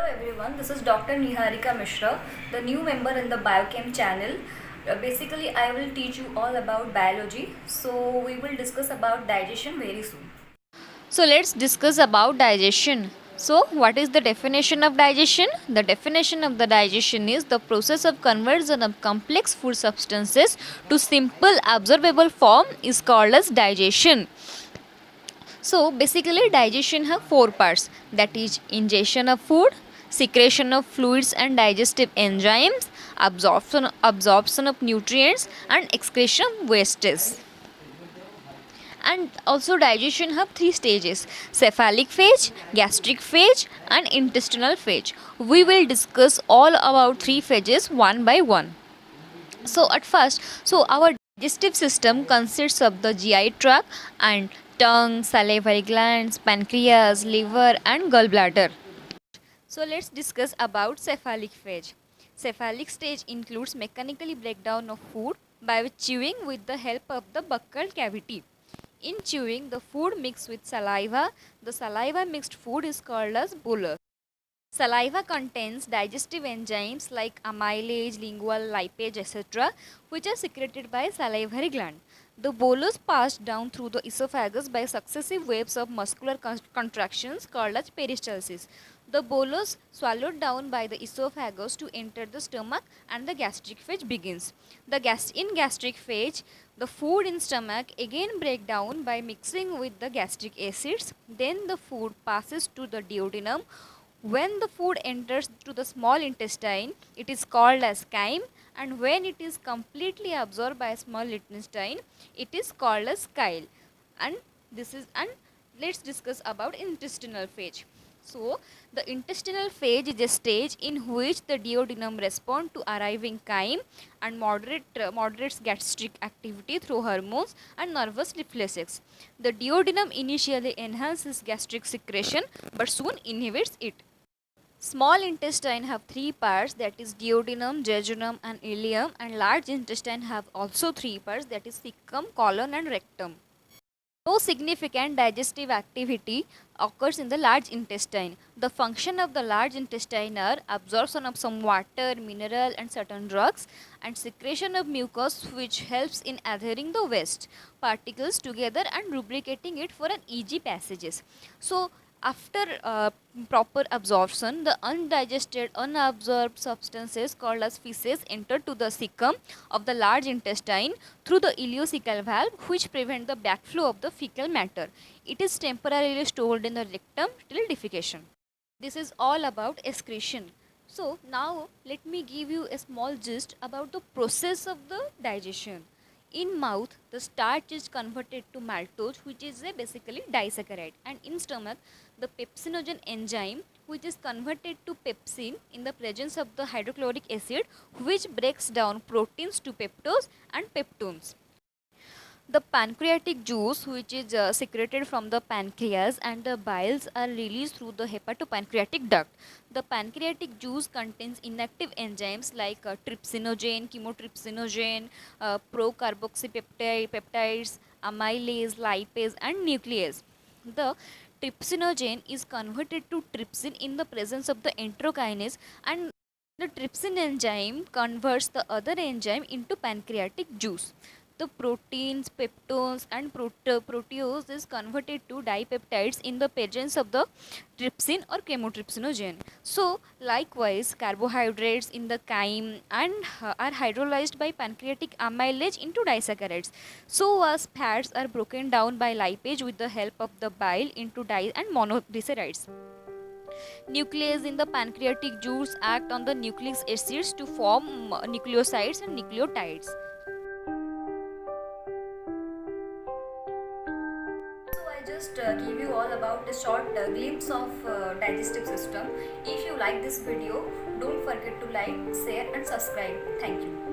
Hello everyone, this is Dr. Niharika Mishra, the new member in the Biochem channel. Basically, I will teach you all about biology. So we will discuss about digestion very soon. So let's discuss about digestion. So what is the definition of digestion? The definition of the digestion is the process of conversion of complex food substances to simple absorbable form is called as digestion. So basically digestion have four parts, that is ingestion of food, secretion of fluids and digestive enzymes, absorption of nutrients and excretion of wastes. And also digestion have three stages: cephalic phase, gastric phase and intestinal phase. We will discuss all about three phases one by one. So at first, our digestive system consists of the GI tract and tongue, salivary glands, pancreas, liver and gallbladder. So let's discuss about cephalic phase. Cephalic stage includes mechanically breakdown of food by chewing with the help of the buccal cavity. In chewing, the food mixed with saliva. The saliva mixed food is called as bolus. Saliva contains digestive enzymes like amylase, lingual lipase, etc., which are secreted by salivary gland. The bolus passed down through the esophagus by successive waves of muscular contractions called as peristalsis. The bolus swallowed down by the esophagus to enter the stomach and the gastric phase begins. In gastric phase, the food in stomach again break down by mixing with the gastric acids. Then the food passes to the duodenum. When the food enters to the small intestine, it is called as chyme, and when it is completely absorbed by small intestine, it is called as chyle. And let's discuss about intestinal phase. So the intestinal phase is a stage in which the duodenum respond to arriving chyme and moderates gastric activity through hormones and nervous reflexes. The duodenum initially enhances gastric secretion but soon inhibits it. Small intestine have three parts, that is duodenum, jejunum and ileum, and large intestine have also three parts, that is cecum, colon and rectum. No significant digestive activity occurs in the large intestine. The function of the large intestine are absorption of some water, mineral and certain drugs, and secretion of mucus which helps in adhering the waste particles together and lubricating it for an easy passages. So after proper absorption, the undigested, unabsorbed substances called as feces enter to the cecum of the large intestine through the ileocecal valve, which prevent the backflow of the fecal matter. It is temporarily stored in the rectum till defecation. This is all about excretion. So now let me give you a small gist about the process of the digestion. In mouth, the starch is converted to maltose, which is basically disaccharide, and in stomach, the pepsinogen enzyme, which is converted to pepsin in the presence of the hydrochloric acid, which breaks down proteins to peptose and peptones. The pancreatic juice, which is secreted from the pancreas, and the biles are released through the hepatopancreatic duct. The pancreatic juice contains inactive enzymes like trypsinogen, chymotrypsinogen, procarboxypeptides, amylase, lipase and nuclease. The trypsinogen is converted to trypsin in the presence of the enterokinase, and the trypsin enzyme converts the other enzyme into pancreatic juice. The proteins, peptones and proteose is converted to dipeptides in the presence of the trypsin or chymotrypsinogen. So likewise, carbohydrates in the chyme and are hydrolyzed by pancreatic amylase into disaccharides. So as fats are broken down by lipase with the help of the bile into di and monoglycerides. Nuclease in the pancreatic juice act on the nucleic acids to form nucleosides and nucleotides. I just gave you all about a short glimpse of digestive system. If you like this video, don't forget to like, share and subscribe. Thank you.